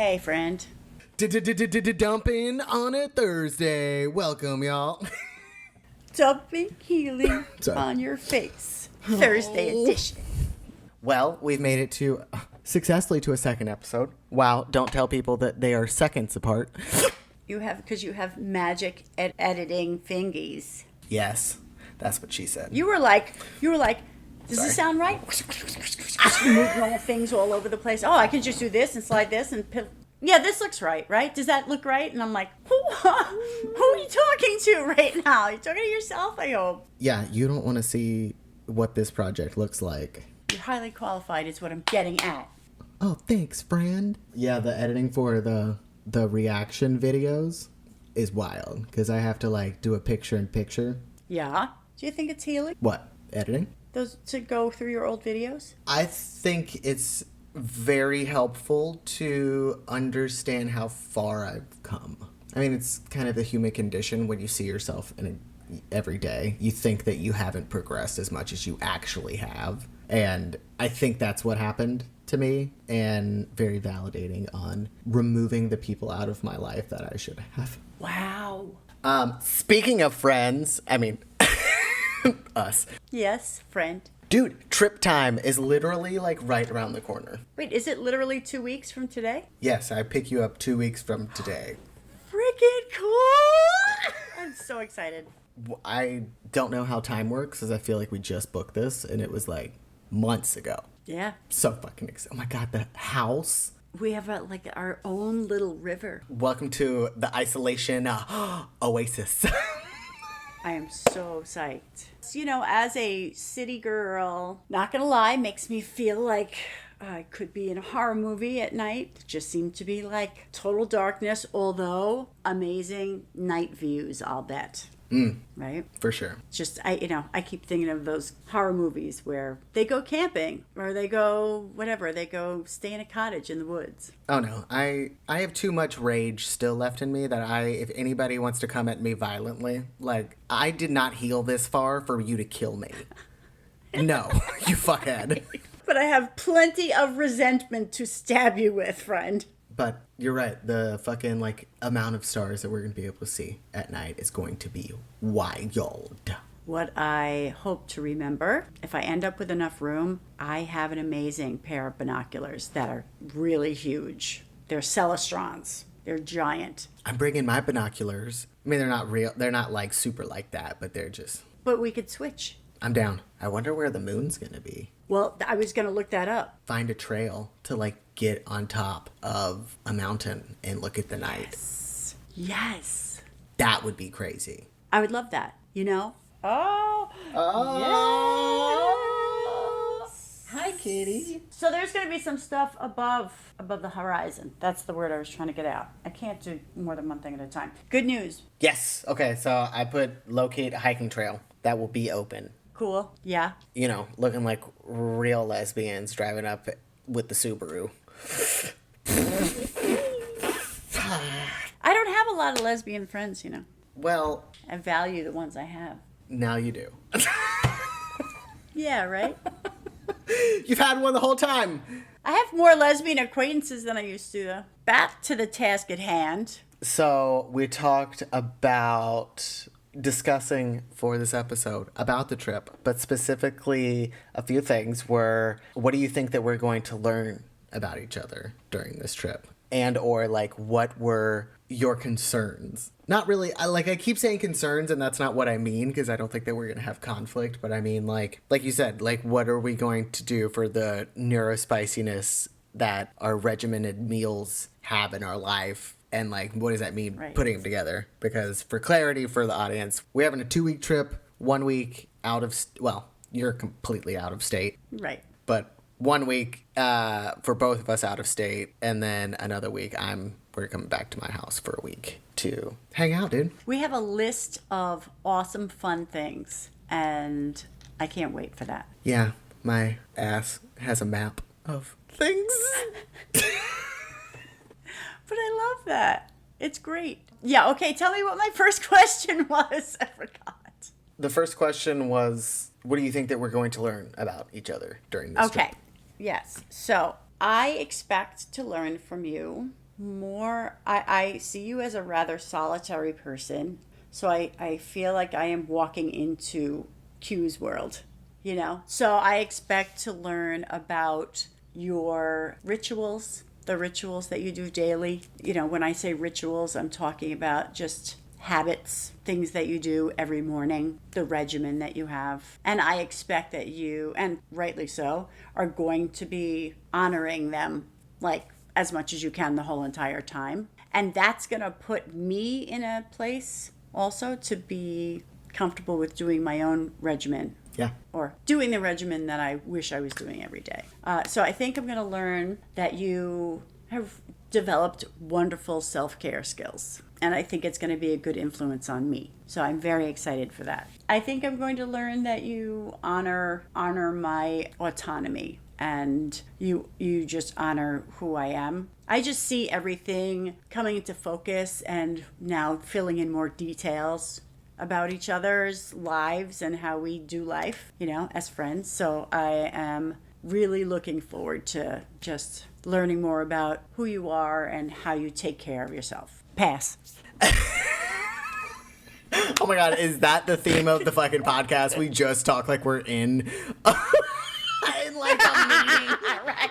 Hey, friend. Dumpin on a Thursday. Welcome, y'all. Dumpin Healing Sorry. on your face. Thursday edition. Well, we've made it to successfully to a second episode. Wow, don't tell people that they are seconds apart. Because you have magic at editing fingies. Yes, that's what she said. You were like, does this sound right? Moving all things all over the place. Oh, I can just do this and slide this and yeah, this looks right? Does that look right? And I'm like, who are you talking to right now? You're talking to yourself, I hope. Yeah, you don't want to see what this project looks like. You're highly qualified is what I'm getting at. Oh, thanks, friend. Yeah, the editing for the reaction videos is wild because I have to do a picture-in-picture. Yeah. Do you think it's healing? What? Editing? Those to go through your old videos? I think it's very helpful to understand how far I've come. I mean, it's kind of the human condition when you see yourself every day. You think that you haven't progressed as much as you actually have. And I think that's what happened to me, and very validating on removing the people out of my life that I should have. Wow. Speaking of friends, I mean, us. Yes, friend. Dude, trip time is literally right around the corner. Wait, is it literally 2 weeks from today? Yes, I pick you up 2 weeks from today. Freaking cool! I'm so excited. I don't know how time works because I feel like we just booked this and it was months ago. Yeah. So fucking excited. Oh my God, the house. We have our own little river. Welcome to the isolation oasis. I am so psyched. You know, as a city girl, not gonna lie, makes me feel like I could be in a horror movie at night. It just seemed to be total darkness, although amazing night views, I'll bet. Right? For sure. Just, I keep thinking of those horror movies where they go camping or they go stay in a cottage in the woods. Oh no, I have too much rage still left in me that if anybody wants to come at me violently, I did not heal this far for you to kill me. No, you fuckhead. But I have plenty of resentment to stab you with, friend. But you're right. The fucking amount of stars that we're going to be able to see at night is going to be wild. What I hope to remember, if I end up with enough room, I have an amazing pair of binoculars that are really huge. They're Celestrons. They're giant. I'm bringing my binoculars. I mean, they're not real. They're not super like that, but they're just... But we could switch. I'm down. I wonder where the moon's going to be. Well, I was going to look that up. Find a trail to get on top of a mountain and look at the night. Yes. That would be crazy. I would love that, Oh. Yes. Hi, kitty. So there's going to be some stuff above the horizon. That's the word I was trying to get out. I can't do more than one thing at a time. Good news. Yes. Okay, so I put locate a hiking trail that will be open. Cool. Yeah. Looking like real lesbians driving up with the Subaru. I don't have a lot of lesbian friends, Well, I value the ones I have. now you do. Yeah, right? You've had one the whole time. I have more lesbian acquaintances than I used to, though. Back to the task at hand. So we talked about discussing for this episode about the trip, but specifically a few things were, what do you think that we're going to learn about each other during this trip? And or what were your concerns? Not really, I keep saying concerns and that's not what I mean because I don't think that we're going to have conflict, but I mean like you said, what are we going to do for the neurospiciness that our regimented meals have in our life? And what does that mean, right, putting them together? Because for clarity for the audience, we're having a 2-week trip, 1 week out of, you're completely out of state. Right. But 1 week for both of us out of state. And then another week, we're coming back to my house for a week to hang out, dude. We have a list of awesome, fun things. And I can't wait for that. Yeah, my ass has a map of things. But I love that. It's great. Yeah, okay, tell me what my first question was. I forgot. The first question was, what do you think that we're going to learn about each other during this trip? Yes. So I expect to learn from you more, I see you as a rather solitary person. So I feel like I am walking into Q's world, you know? So I expect to learn about your rituals, the rituals that you do daily. You know, when I say rituals, I'm talking about just habits, things that you do every morning, the regimen that you have. And I expect that you, and rightly so, are going to be honoring them like as much as you can the whole entire time. And that's going to put me in a place also to be comfortable with doing my own regimen. Yeah. Or doing the regimen that I wish I was doing every day. So I think I'm going to learn that you have developed wonderful self-care skills. And I think it's going to be a good influence on me. So I'm very excited for that. I think I'm going to learn that you honor my autonomy, and you just honor who I am. I just see everything coming into focus and now filling in more details about each other's lives and how we do life, you know, as friends. So I am really looking forward to just learning more about who you are and how you take care of yourself. Pass. Oh my God, is that the theme of the fucking podcast? We just talk like we're in like a meeting. Right.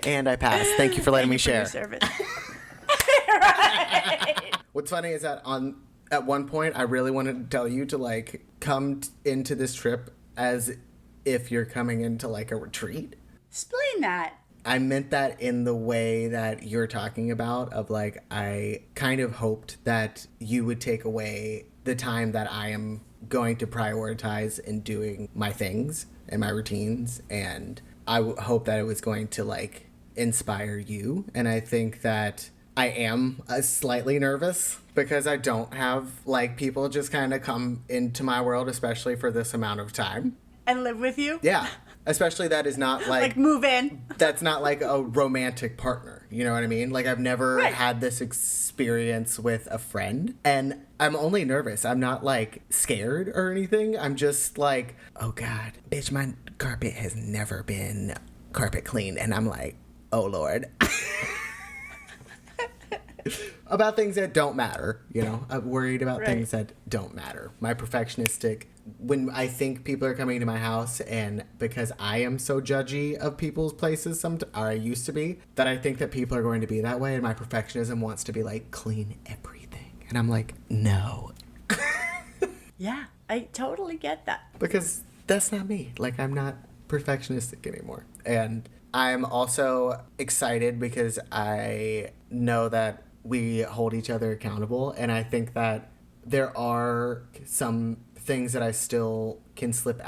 And I pass. Thank you for letting me share. Service. Right. What's funny is that at one point I really wanted to tell you to like come into this trip as if you're coming into like a retreat. Explain that. I meant that in the way that you're talking about, of like, I kind of hoped that you would take away the time that I am going to prioritize in doing my things and my routines. And I hope that it was going to like inspire you. And I think that I am slightly nervous because I don't have like people just kind of come into my world, especially for this amount of time. And live with you? Yeah. Especially that is not like move in. That's not like a romantic partner. You know what I mean? Like I've never had this experience with a friend, and I'm only nervous. I'm not like scared or anything. I'm just like, oh God, bitch, my carpet has never been carpet cleaned. And I'm like, oh Lord. About things that don't matter, you know? I'm worried about things that don't matter. My perfectionistic, when I think people are coming to my house, and because I am so judgy of people's places, or I used to be, that I think that people are going to be that way, and my perfectionism wants to be like, clean everything. And I'm like, no. Yeah, I totally get that. Because that's not me. Like, I'm not perfectionistic anymore. And I'm also excited because I know that we hold each other accountable, and I think that there are some things that I still can slip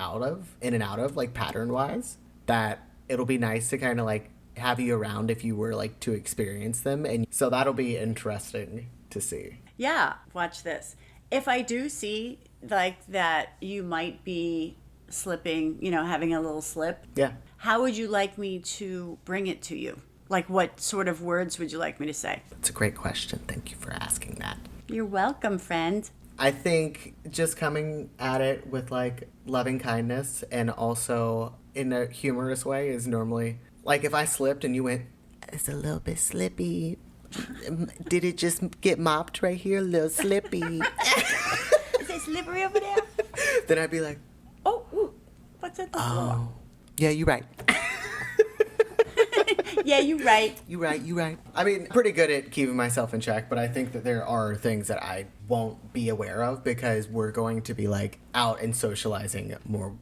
in and out of, like pattern-wise, that it'll be nice to kind of like have you around if you were like to experience them, and so that'll be interesting to see. Yeah, watch this. If I do see like that you might be slipping, you know, having a little slip, how would you like me to bring it to you? Like, what sort of words would you like me to say? It's a great question. Thank you for asking that. You're welcome, friend. I think just coming at it with, like, loving kindness and also in a humorous way is normally... Like, if I slipped and you went, it's a little bit slippy. Did it just get mopped right here? A little slippy. Is it slippery over there? Then I'd be like... Oh, ooh, what's at the floor? Yeah, you're right. Yeah, you're right. You right. I mean, pretty good at keeping myself in check, but I think that there are things that I won't be aware of because we're going to be like out and socializing more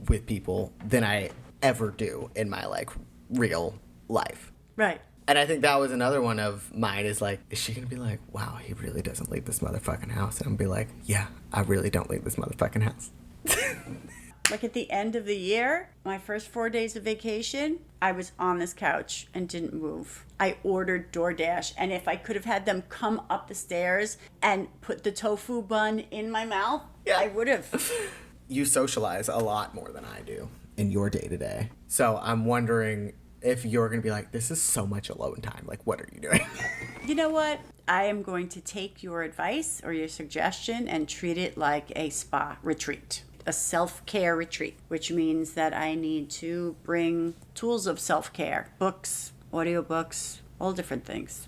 with people than I ever do in my like real life. Right. And I think that was another one of mine is like, is she going to be like, wow, he really doesn't leave this motherfucking house? And I'm going to be like, yeah, I really don't leave this motherfucking house. Like at the end of the year, my first 4 days of vacation, I was on this couch and didn't move. I ordered DoorDash, and if I could have had them come up the stairs and put the tofu bun in my mouth, I would have. You socialize a lot more than I do in your day-to-day. So I'm wondering if you're going to be like, this is so much alone time. Like, what are you doing? You know what? I am going to take your advice or your suggestion and treat it like a spa retreat. A self-care retreat, which means that I need to bring tools of self-care, books, audiobooks, all different things.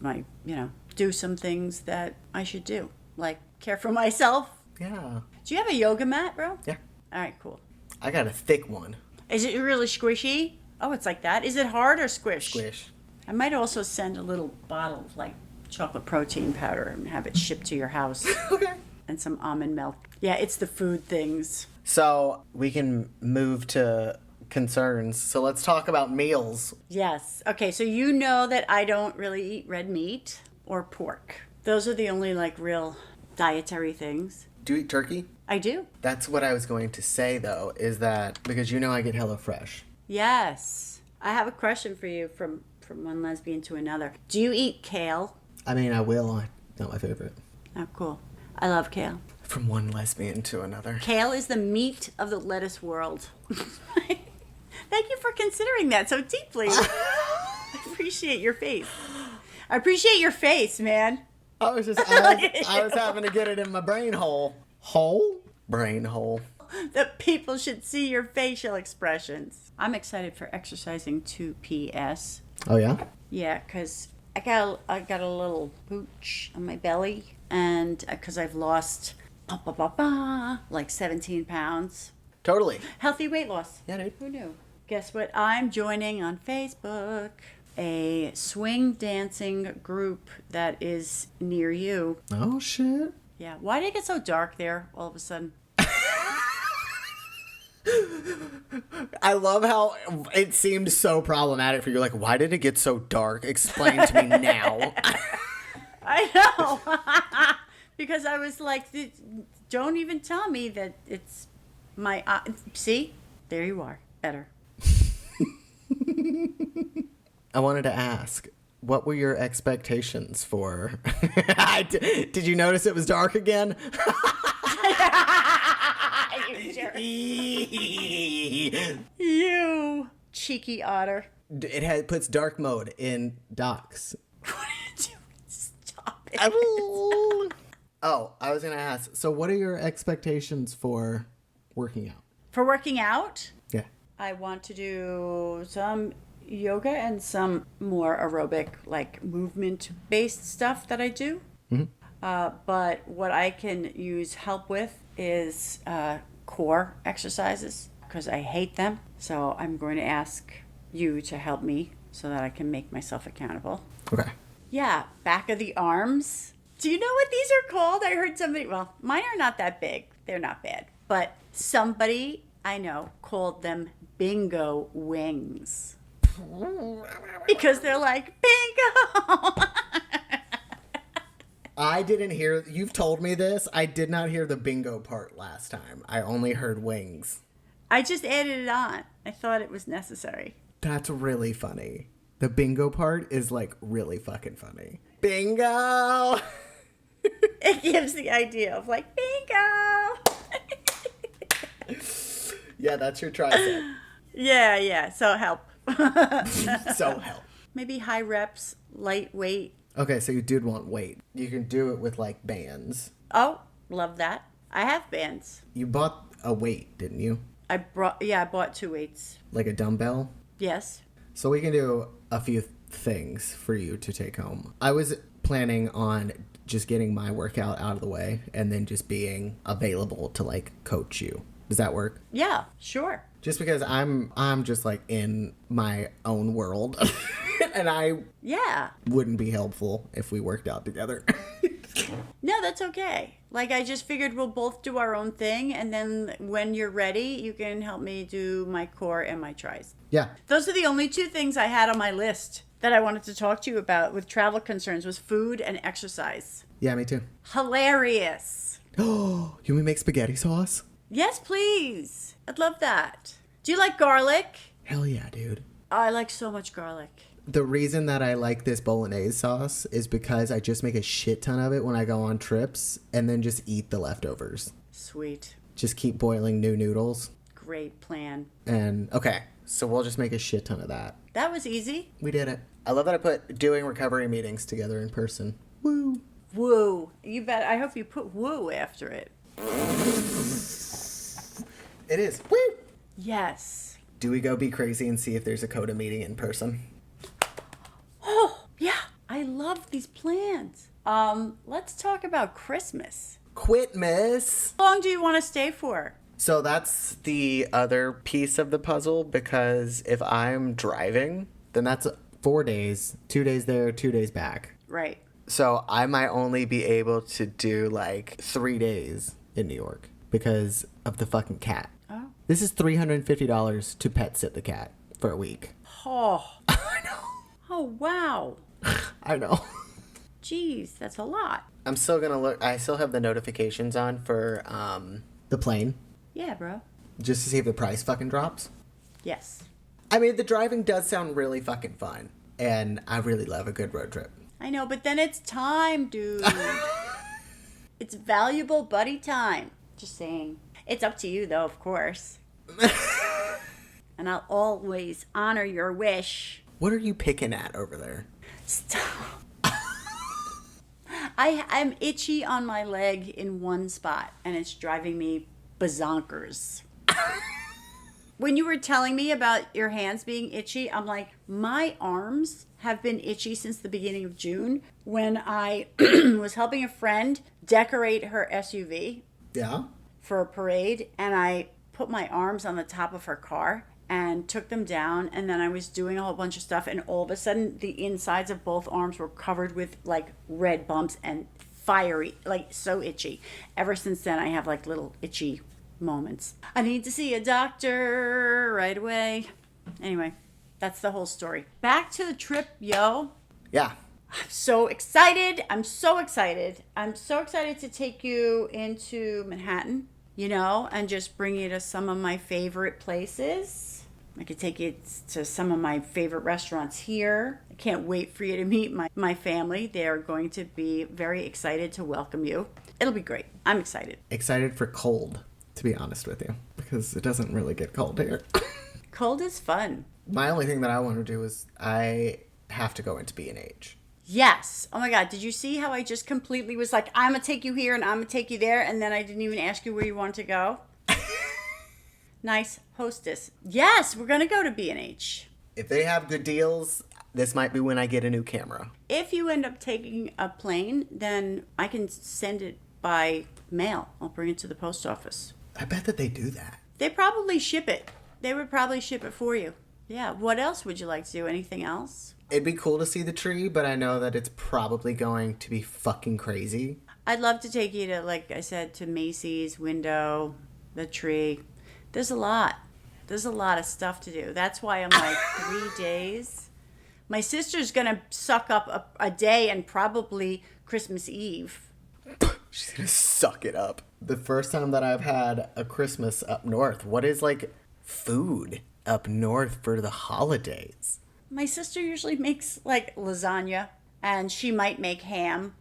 Do some things that I should do, like care for myself. Yeah. Do you have a yoga mat, bro? Yeah. All right, cool. I got a thick one. Is it really squishy? Oh, it's like that. Is it hard or Squish. I might also send a little bottle of like chocolate protein powder and have it shipped to your house. Okay. And some almond milk. Yeah, it's the food things. So we can move to concerns. So let's talk about meals. Yes. Okay, so you know that I don't really eat red meat or pork. Those are the only like real dietary things. Do you eat turkey? I do. That's what I was going to say, though, is that because I get HelloFresh. Yes. I have a question for you from one lesbian to another. Do you eat kale? I mean, I will. Not my favorite. Oh, cool. I love kale. From one lesbian to another. Kale is the meat of the lettuce world. Thank you for considering that so deeply. I appreciate your face. I appreciate your face, man. I was having to get it in my brain hole. Brain hole. That people should see your facial expressions. I'm excited for exercising 2PS. Oh, yeah? Yeah, because I got a little pooch on my belly, and because I've lost like 17 pounds. Totally. Healthy weight loss. Yeah, dude. Who knew? Guess what? I'm joining on Facebook a swing dancing group that is near you. Oh, shit. Yeah. Why did it get so dark there all of a sudden? I love how it seemed so problematic for you. Like, why did it get so dark? Explain to me now. I know. Because I was like, don't even tell me that it's my... see? There you are. Better. I wanted to ask, what were your expectations for... Did you notice it was dark again? You jerk. You cheeky otter. It puts dark mode in docs. What are you doing? Stop it. Oh, I was going to ask, so what are your expectations for working out? For working out, Yeah. I want to do some yoga and some more aerobic, like movement-based stuff that I do. Mm-hmm. But what I can use help with is core exercises because I hate them. So I'm going to ask you to help me so that I can make myself accountable. Okay. Yeah, back of the arms. Do you know what these are called? I heard somebody, well, mine are not that big. They're not bad. But somebody I know called them bingo wings. Because they're like, bingo! I didn't hear, you've told me this. I did not hear the bingo part last time. I only heard wings. I just added it on. I thought it was necessary. That's really funny. The bingo part is like really fucking funny. Bingo! It gives the idea of like, bingo! Yeah, that's your tricep. Yeah. So help. So help. Maybe high reps, light weight. Okay, so you did want weight. You can do it with like bands. Oh, love that. I have bands. You bought a weight, didn't you? I bought 2 weights. Like a dumbbell? Yes. So we can do a few things for you to take home. I was planning on just getting my workout out of the way and then just being available to like coach you. Does that work? Yeah, sure. Just because I'm just like in my own world and I wouldn't be helpful if we worked out together. No, that's okay. Like I just figured we'll both do our own thing and then when you're ready, you can help me do my core and my tris. Yeah. Those are the only 2 things I had on my list that I wanted to talk to you about with travel concerns was food and exercise. Yeah, me too. Hilarious. Oh, you want me to make spaghetti sauce? Yes, please. I'd love that. Do you like garlic? Hell yeah, dude. I like so much garlic. The reason that I like this bolognese sauce is because I just make a shit ton of it when I go on trips and then just eat the leftovers. Sweet. Just keep boiling new noodles. Great plan. And okay, so we'll just make a shit ton of that. That was easy. We did it. I love that I put doing recovery meetings together in person. Woo. Woo. You bet. I hope you put woo after it. It is. Woo. Yes. Do we go be crazy and see if there's a CODA meeting in person? Oh, yeah. love these plans. Let's talk about Christmas. Quit, miss. How long do you want to stay for? So that's the other piece of the puzzle, because if I'm driving, then that's 4 days, 2 days there, 2 days back. Right. So I might only be able to do like 3 days in New York because of the fucking cat. Oh. This is $350 to pet sit the cat for a week. Oh. I know. Oh, wow. I know. Jeez, that's a lot. I'm still gonna look. I still have the notifications on for the plane, Yeah, bro. just to see if the price fucking drops. Yes. I mean, the driving does sound really fucking fun, and I really love a good road trip. I know, but then it's time, dude. It's valuable buddy time. Just saying. It's up to you, though, of course. And I'll always honor your wish. What are you picking at over there? Stop. I'm itchy on my leg in one spot, and it's driving me bazonkers. When you were telling me about your hands being itchy, I'm like, my arms have been itchy since the beginning of June when I was helping a friend decorate her SUV Yeah? for a parade, and I put my arms on the top of her car and took them down, and then I was doing a whole bunch of stuff, and all of a sudden the insides of both arms were covered with like red bumps and fiery, like so itchy. Ever since then I have like little itchy moments. I need to see a doctor right away. Anyway, that's the whole story. Back to the trip, yo. Yeah. I'm so excited. I'm so excited. I'm so excited to take you into Manhattan, and just bring you to some of my favorite places. I could take you to some of my favorite restaurants here. I can't wait for you to meet my family. They are going to be very excited to welcome you. It'll be great. I'm excited. Excited for cold, to be honest with you, because it doesn't really get cold here. Cold is fun. My only thing that I want to do is I have to go into B&H. Yes. Oh my God. Did you see how I just completely was like, I'm going to take you here and I'm going to take you there. And then I didn't even ask you where you wanted to go. Nice hostess. Yes, we're going to go to B&H. If they have good deals, this might be when I get a new camera. If you end up taking a plane, then I can send it by mail. I'll bring it to the post office. I bet that they do that. They probably ship it. They would probably ship it for you. Yeah. What else would you like to do? Anything else? It'd be cool to see the tree, but I know that it's probably going to be fucking crazy. I'd love to take you to, like I said, to Macy's, Window, the tree. There's a lot. There's a lot of stuff to do. That's why I'm like 3 days. My sister's going to suck up a day and probably Christmas Eve. She's going to suck it up. The first time that I've had a Christmas up north, what is like food up north for the holidays? My sister usually makes like lasagna, and she might make ham.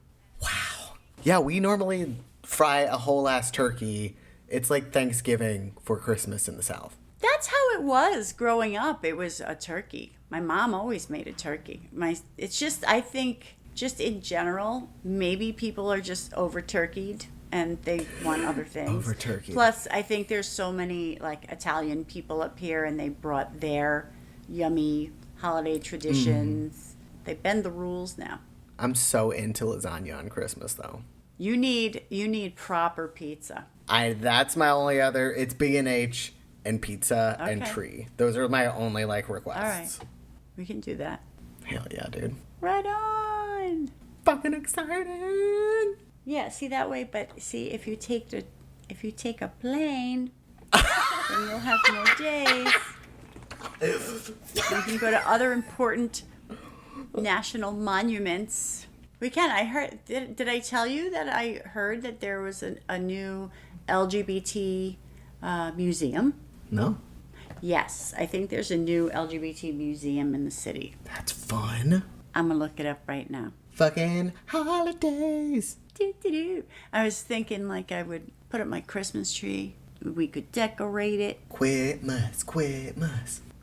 Wow. Yeah, we normally fry a whole ass turkey. It's like Thanksgiving for Christmas in the South. That's how it was growing up. It was a turkey. My mom always made a turkey. It's just, I think, just in general, maybe people are just over-turkeyed and they want other things. Over-turkeyed. Plus, I think there's so many like Italian people up here, and they brought their yummy holiday traditions. They bend the rules now. I'm so into lasagna on Christmas, though. You need proper pizza. That's my only other. It's B&H and pizza and Okay. tree. Those are my only like requests. All right. We can do that. Hell yeah, dude. Right on. Fucking excited. Yeah, see that way, but see if you take a plane, then you'll have more days. You can go to other important national monuments. We can. I heard. Did I tell you that I heard that there was a new LGBT museum? No? Yes, I think there's a new LGBT museum in the city. That's fun. I'm gonna look it up right now. Fucking holidays. Do. I was thinking like I would put up my Christmas tree. We could decorate it. Quitmas.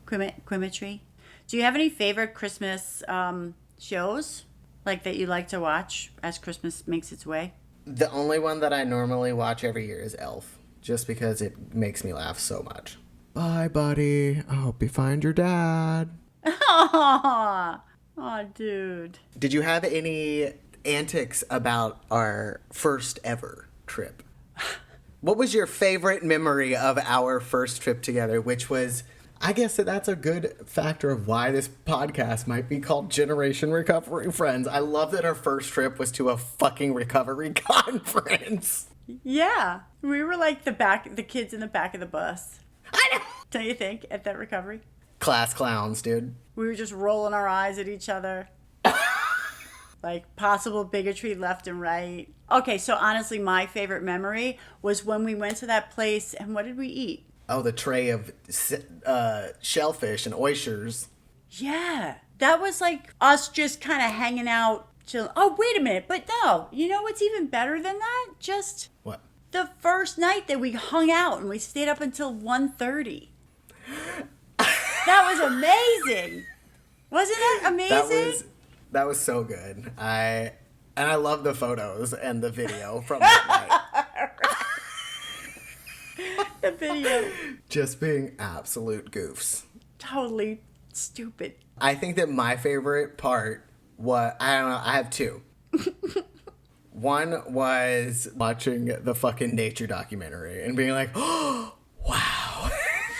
Quimetry. Do you have any favorite Christmas shows like that you like to watch as Christmas makes its way? The only one that I normally watch every year is Elf, just because it makes me laugh so much. Bye, buddy. I hope you find your dad. Aww. Oh, dude. Did you have any antics about our first ever trip? What was your favorite memory of our first trip together, which was, I guess that's a good factor of why this podcast might be called Generation Recovery Friends. I love that our first trip was to a fucking recovery conference. Yeah. We were like the kids in the back of the bus. I know. Don't you think, at that recovery? Class clowns, dude. We were just rolling our eyes at each other. Like possible bigotry left and right. Okay, so honestly, my favorite memory was when we went to that place and what did we eat? Oh, the tray of shellfish and oysters. Yeah. That was like us just kind of hanging out. Oh, wait a minute. But no, you know what's even better than that? Just What? the first night that we hung out and we stayed up until 1:30. That was amazing. Wasn't that amazing? That was so good. I love the photos and the video from that night. The video. Just being absolute goofs. Totally stupid. I think that my favorite part was, I don't know, I have two. One was watching the fucking nature documentary and being like, oh, wow.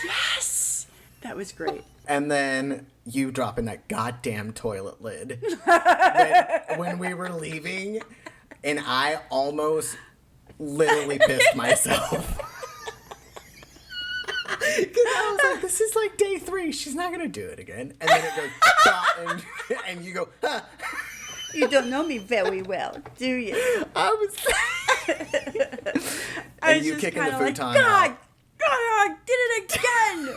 Yes. That was great. And then you dropping that goddamn toilet lid when we were leaving, and I almost literally pissed myself. Because I was like, this is like day 3. She's not going to do it again. And then it goes, bah, and you go, huh. You don't know me very well, do you? I was... I and you just kicking the kinda like, futon God, out. God, I did it again.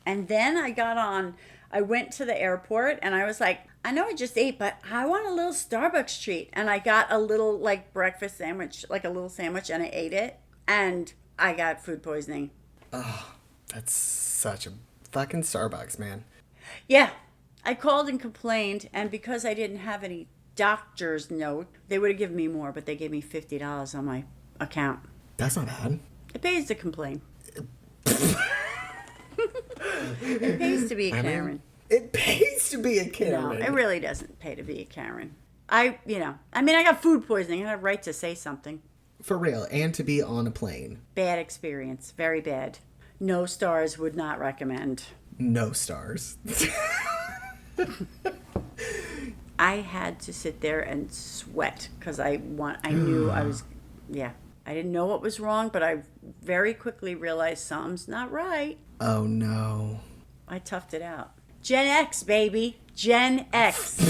And then I went to the airport and I was like, I know I just ate, but I want a little Starbucks treat. And I got a little like breakfast sandwich, like a little sandwich, and I ate it. And I got food poisoning. Oh, that's such a fucking Starbucks, man. Yeah. I called and complained. And because I didn't have any doctor's note, they would have given me more, but they gave me $50 on my account. That's not bad. It pays to complain. It pays to be a Karen. It pays to be a Karen. No, it really doesn't pay to be a Karen. I got food poisoning. I have a right to say something. For real. And to be on a plane. Bad experience. Very bad. No stars, would not recommend. No stars. I had to sit there and sweat because I knew I was, yeah. I didn't know what was wrong, but I very quickly realized something's not right. Oh, no. I toughed it out. Gen X, baby. Gen X.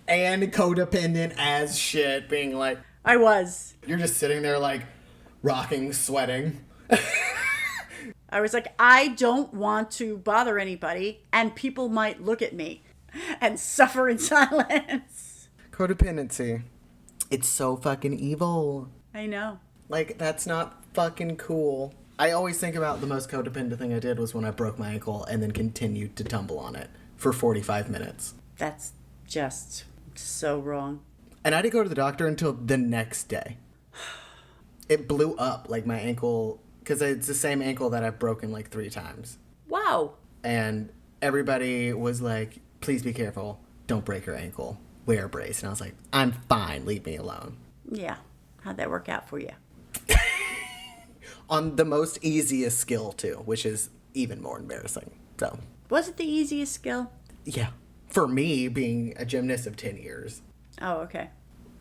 And codependent as shit, being like... I was. You're just sitting there, like, rocking, sweating. I was like, I don't want to bother anybody, and people might look at me and suffer in silence. Codependency. It's so fucking evil. I know. Like, that's not fucking cool. I always think about the most codependent thing I did was when I broke my ankle and then continued to tumble on it for 45 minutes. That's just so wrong. And I didn't go to the doctor until the next day. It blew up, like, my ankle, because it's the same ankle that I've broken, like, 3 times. Wow. And everybody was like, please be careful. Don't break your ankle. Wear a brace. And I was like, I'm fine. Leave me alone. Yeah. How'd that work out for you? On the most easiest skill, too, which is even more embarrassing. So, Was it the easiest skill? yeah. For me, being a gymnast of 10 years. Oh, okay.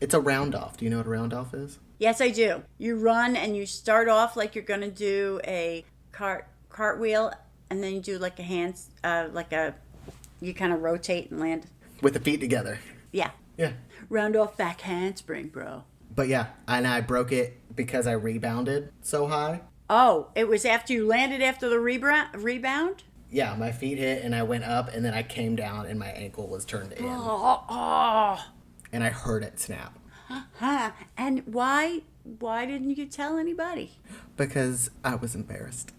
It's a round off. Do you know what a round off is? Yes, I do. You run and you start off like you're going to do a cartwheel, and then you do like a you kind of rotate and land. With the feet together. Yeah. Yeah. Round off back handspring, bro. But yeah, and I broke it because I rebounded so high. Oh, it was after you landed after the rebound? Yeah, my feet hit and I went up and then I came down and my ankle was turned in. Oh. And I heard it snap. Huh. And why didn't you tell anybody? Because I was embarrassed.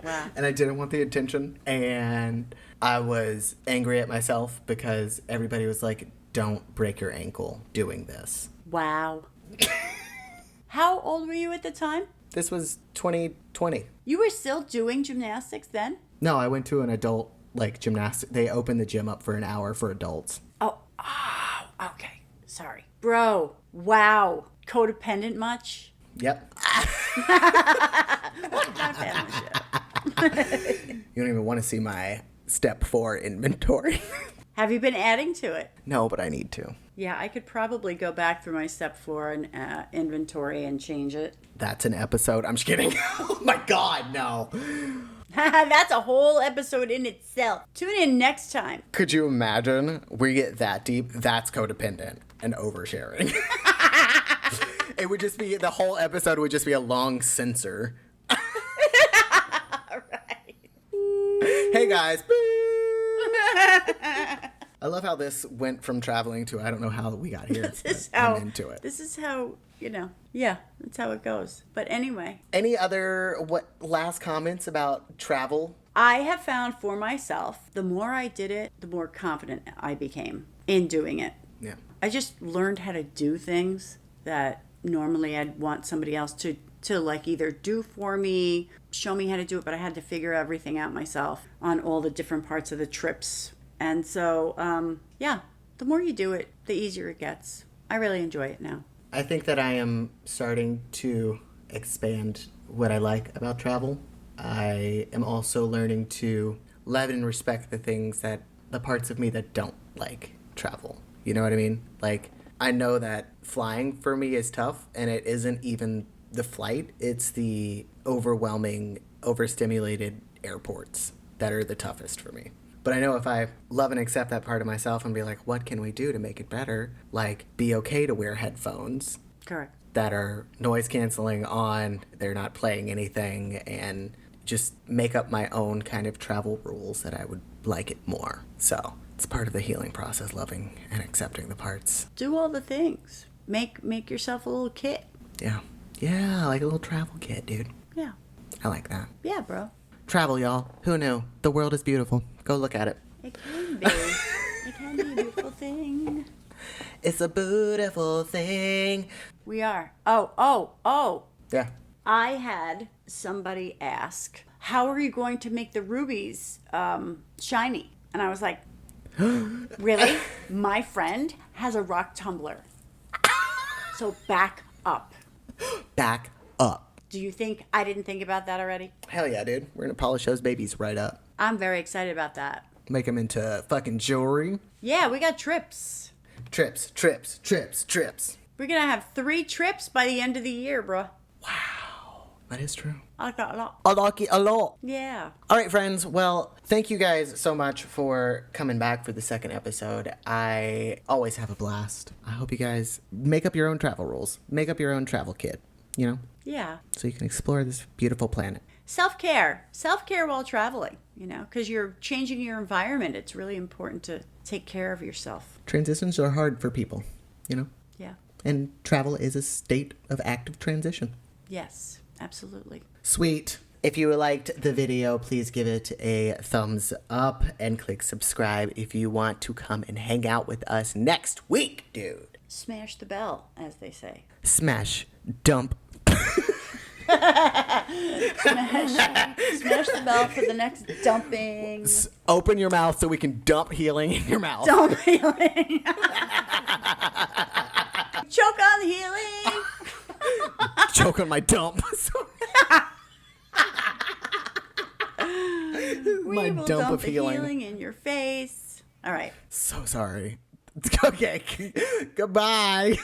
Wow. And I didn't want the attention. And I was angry at myself because everybody was like, don't break your ankle doing this. Wow. How old were you at the time? This was 2020. You were still doing gymnastics then? No, I went to an adult like gymnastics. They open the gym up for an hour for adults. Oh, okay. Sorry. Bro, wow. Codependent much? Yep. What kind of family shit? You don't even want to see my step 4 inventory. Have you been adding to it? No, but I need to. Yeah, I could probably go back through my step 4 and inventory and change it. That's an episode. I'm just kidding. Oh my God, no. That's a whole episode in itself. Tune in next time. Could you imagine we get that deep? That's codependent and oversharing. It would just be, the whole episode would just be a long censor. Right. Hey guys. I love how this went from traveling to, I don't know how we got here. I'm into it. This is how, yeah, that's how it goes. But anyway. Any other last comments about travel? I have found for myself, the more I did it, the more confident I became in doing it. Yeah. I just learned how to do things that normally I'd want somebody else to like either do for me, show me how to do it, but I had to figure everything out myself on all the different parts of the trips. And so, yeah, the more you do it, the easier it gets. I really enjoy it now. I think that I am starting to expand what I like about travel. I am also learning to love and respect the parts of me that don't like travel. You know what I mean? Like, I know that flying for me is tough, and it isn't even the flight. It's the overwhelming, overstimulated airports that are the toughest for me. But I know if I love and accept that part of myself and be like, what can we do to make it better? Like, be okay to wear headphones. Correct. That are noise canceling on, they're not playing anything, and just make up my own kind of travel rules that I would like it more. So it's part of the healing process, loving and accepting the parts. Do all the things. Make yourself a little kit. Yeah. Yeah, like a little travel kit, dude. Yeah. I like that. Yeah, bro. Travel, y'all. Who knew? The world is beautiful. Go look at it. It can be. It can be a beautiful thing. It's a beautiful thing. We are. Oh. Yeah. I had somebody ask, how are you going to make the rubies shiny? And I was like, really? My friend has a rock tumbler. So back up. Back up. Do you think I didn't think about that already? Hell yeah, dude. We're going to polish those babies right up. I'm very excited about that. Make them into fucking jewelry. Yeah, we got trips. Trips. We're going to have 3 trips by the end of the year, bro. Wow. That is true. I like that a lot. I like it a lot. Yeah. All right, friends. Well, thank you guys so much for coming back for the second episode. I always have a blast. I hope you guys make up your own travel rules. Make up your own travel kit, Yeah. so you can explore this beautiful planet. Self-care while traveling, because you're changing your environment. It's really important to take care of yourself. Transitions are hard for people, Yeah. and travel is a state of active transition. Yes, absolutely. Sweet. If you liked the video, please give it a thumbs up and click subscribe if you want to come and hang out with us next week, dude. Smash the bell, as they say. Smash, dump. Smash the bell for the next dumping. Open your mouth so we can dump healing in your mouth. Dump healing. Choke on the healing. Choke on my dump. We will dump of the healing in your face. All right. So sorry. Okay. Goodbye.